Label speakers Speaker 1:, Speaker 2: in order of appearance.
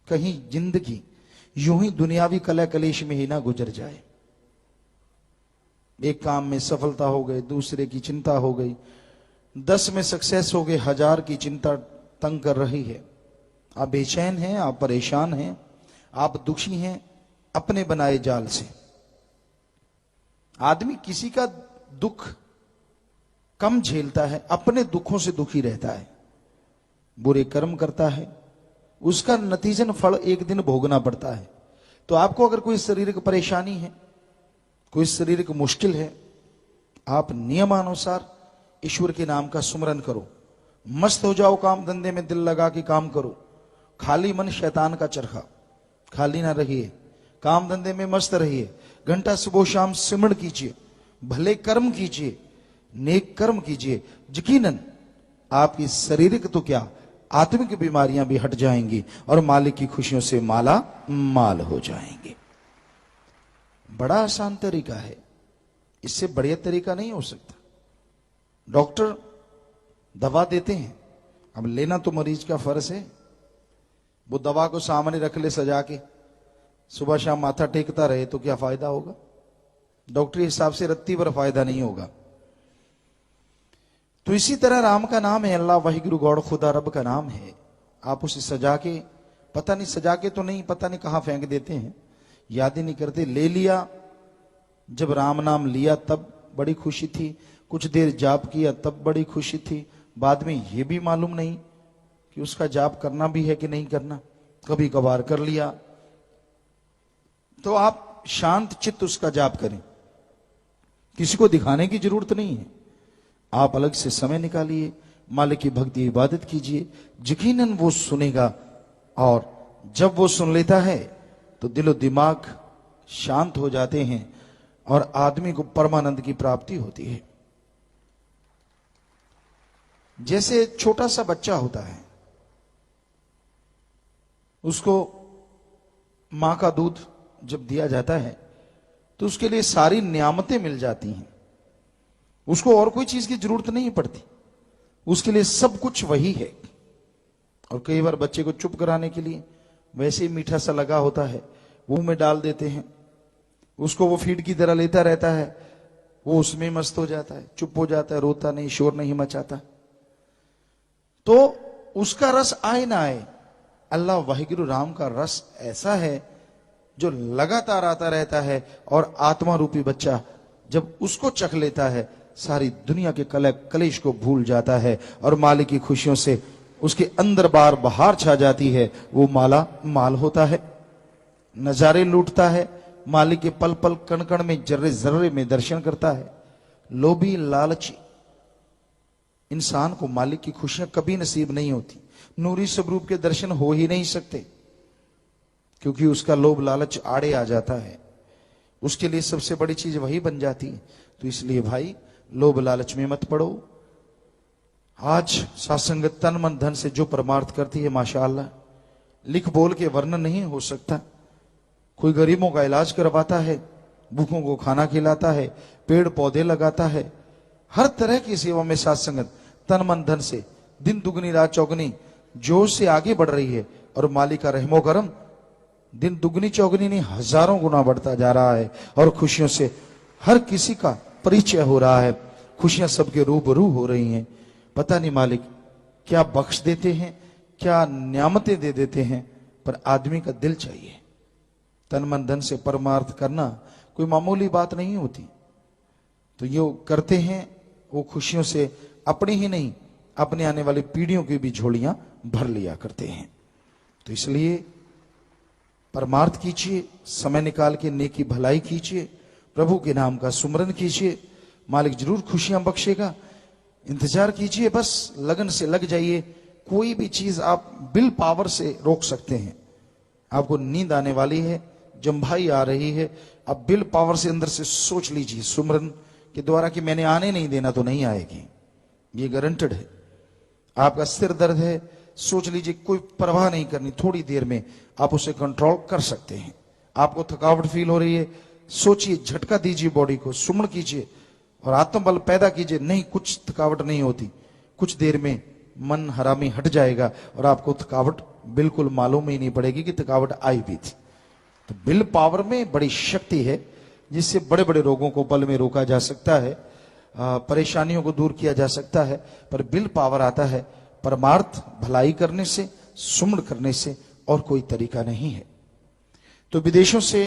Speaker 1: कहीं जिंदगी यूं ही दुनियावी कलह कलेश में ही ना गुजर जाए। एक काम में सफलता हो गई, दूसरे की चिंता हो गई, 10 में सक्सेस हो गए, 1000 की चिंता तंग कर रही है। आप बेचैन हैं, आप परेशान हैं, आप दुखी हैं अपने बनाए जाल से। आदमी किसी का दुख कम झेलता है, अपने दुखों से दुखी रहता है। बुरे कर्म करता है, उसका नतीजन फल एक दिन भोगना पड़ता है। तो आपको अगर कोई शारीरिक परेशानी है, कोई शारीरिक मुश्किल है, आप नियमानुसार ईश्वर के नाम का सुमरन करो, मस्त हो जाओ, काम धंधे में दिल लगा के काम करो। खाली मन शैतान का चरखा, खाली ना रहिए, काम धंधे में मस्त रहिए। घंटा सुबह शाम सिमरण कीजिए, भले कर्म कीजिए, नेक कर्म कीजिए। यकीनन आपकी शारीरिक तो क्या आत्मिक बीमारियां भी हट जाएंगी और मालिक की खुशियों से माला माल हो जाएंगे। बड़ा आसान तरीका है, इससे बढ़िया तरीका नहीं हो सकता। डॉक्टर दवा देते हैं, अब लेना तो मरीज का फर्ज है। वो दवा को सामने रख ले सजा के, सुबह शाम माथा टेकता रहे तो क्या फायदा होगा? डॉक्टरी हिसाब से रत्ती पर फायदा नहीं होगा। तो इसी तरह राम का नाम है, अल्लाह वाहिगुरु गॉड खुदा रब का नाम है। आप उसे सजा के, पता नहीं सजा के तो नहीं, पता नहीं कहां फेंक देते हैं, याद ही नहीं करते। ले लिया, जब राम नाम लिया तब बड़ी खुशी थी, कुछ देर जाप किया तब बड़ी खुशी थी, बाद में यह भी मालूम नहीं कि उसका जाप करना भी है कि नहीं करना, कभी कभार कर लिया। तो आप शांत चित्त उसका जाप करें, किसी को दिखाने की जरूरत नहीं है। आप अलग से समय निकालिए, मालिक की भक्ति इबादत कीजिए, यकीनन वो सुनेगा। और जब वो सुन लेता है तो दिलो दिमाग शांत हो जाते हैं और आदमी को परमानंद की प्राप्ति होती है। जैसे छोटा सा बच्चा होता है, उसको मां का दूध जब दिया जाता है तो उसके लिए सारी नियामतें मिल जाती हैं, उसको और कोई चीज की जरूरत नहीं पड़ती, उसके लिए सब कुछ वही है। और कई बार बच्चे को चुप कराने के लिए वैसे ही मीठा सा लगा होता है, मुंह में डाल देते हैं, उसको वो फीड की तरह लेता रहता है, वो उसमें मस्त हो जाता है, चुप हो जाता है, रोता नहीं, शोर नहीं मचाता। तो उसका रस आए ना आए, अल्लाह वाहिगुरु राम का रस ऐसा है जो लगातार आता रहता है। और आत्मा रूपी बच्चा जब उसको चख लेता है, सारी दुनिया के कलेश को भूल जाता है और मालिक की खुशियों से उसके अंदर बार बहार छा जाती है। वो माला माल होता है, नजारे लूटता है, मालिक के पल पल कण कण में, जर्रे जर्रे में दर्शन करता है। लोभी लालची इंसान को मालिक की खुशियां कभी नसीब नहीं होती, नूरी स्वरूप के दर्शन हो ही नहीं सकते, क्योंकि उसका लोभ लालच आड़े आ जाता है, उसके लिए सबसे बड़ी चीज वही बन जाती है। तो इसलिए भाई, लोभ लालच में मत पड़ो। आज सासंगत तन मन धन से जो परमार्थ करती है, माशाअल्लाह, लिख बोल के वर्णन नहीं हो सकता। कोई गरीबों का इलाज करवाता है, भूखों को खाना खिलाता है, पेड़ पौधे लगाता है, हर तरह की सेवा में सासंगत तन मन धन से दिन दुगनी रात चौगनी जोश से आगे बढ़ रही है। और मालिक का रहमो करम दिन दुगनी चौगनी नहीं, हजारों गुना बढ़ता जा रहा है। और खुशियों से हर किसी का परिचय हो रहा है, खुशियां सबके रूबरू हो रही हैं। पता नहीं मालिक क्या बख्श देते हैं, क्या नियामतें दे देते हैं, पर आदमी का दिल चाहिए। तन मन धन से परमार्थ करना कोई मामूली बात नहीं होती। तो ये करते हैं, वो खुशियों से अपनी ही नहीं, अपने आने वाली पीढ़ियों की भी झोलियां भर लिया करते हैं। तो इसलिए परमार्थ कीजिए, समय निकाल के नेकी भलाई कीजिए, प्रभु के नाम का सुमरन कीजिए, मालिक जरूर खुशियां बख्शेगा। इंतजार कीजिए, बस लगन से लग जाइए। कोई भी चीज आप विल पावर से रोक सकते हैं। आपको नींद आने वाली है, जम्भाई आ रही है, अब विल पावर से अंदर से सोच लीजिए सुमरन के द्वारा कि मैंने आने नहीं देना, तो नहीं आएगी, ये गारंटेड है। आपका सिर दर्द है, सोच लीजिए, कोई परवाह नहीं करनी, थोड़ी देर में आप उसे कंट्रोल कर सकते हैं। आपको थकावट फील हो रही है, सोचिए, झटका दीजिए बॉडी को, सुमन कीजिए और आत्मबल पैदा कीजिए। नहीं, कुछ थकावट नहीं होती, कुछ देर में मन हरामी हट जाएगा और आपको थकावट बिल्कुल मालूम ही नहीं पड़ेगी कि थकावट आई भी थी। तो विल पावर में बड़ी शक्ति है जिससे बड़े बड़े रोगों को पल में रोका जा सकता है, परेशानियों को दूर किया जा सकता है। पर विल पावर आता है परमार्थ भलाई करने से, सुमण करने से, और कोई तरीका नहीं है। तो विदेशों से